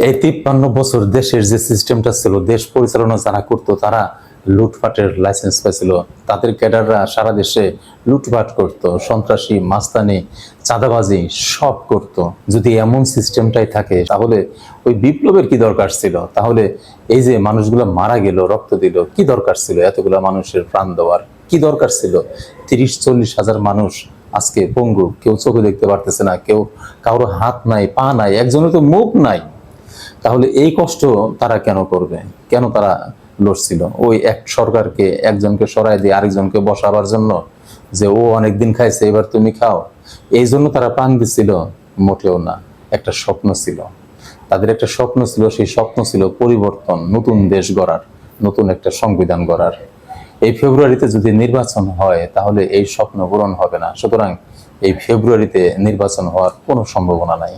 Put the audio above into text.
এই 53 বছর দেশের যে সিস্টেমটা ছিল, দেশ পরিচালনা যারা করতো তারা লুটপাটের লাইসেন্স পাইছিল। তাদের ক্যাডাররা সারা দেশে লুটপাট করত, সন্ত্রাসী, মাস্তানি, চাঁদাবাজি সব করত। যদি এমন সিস্টেমটাই থাকে তাহলে ওই বিপ্লবের কি দরকার ছিল? তাহলে এই যে মানুষগুলো মারা গেল, রক্ত দিল, কি দরকার ছিল এতগুলো মানুষের প্রাণ দেওয়ার? কি দরকার ছিল? 30-40 হাজার মানুষ আজকে পঙ্গু, কেউ চোখে দেখতে পারতেছে না, কেউ কারো হাত নাই, পা নাই, একজনের তো মুখ নাই। তাহলে এই কষ্ট তারা কেন করবে? কেন তারা লড়ছিল? ওই এক সরকারকে, একজনকে সরাই দিয়ে আরেকজনকে বসাবার জন্য, যে ও অনেকদিন খাইছে এবার তুমি খাও, এই জন্য তারা প্রাণ দিচ্ছিল? মোটেও না। একটা স্বপ্ন ছিল, তাদের একটা স্বপ্ন ছিল। সেই স্বপ্ন ছিল পরিবর্তন, নতুন দেশ গড়ার, নতুন একটা সংবিধান গড়ার। এই ফেব্রুয়ারিতে যদি নির্বাচন হয় তাহলে এই স্বপ্ন পূরণ হবে না। সুতরাং এই ফেব্রুয়ারিতে নির্বাচন হওয়ার কোনো সম্ভাবনা নাই।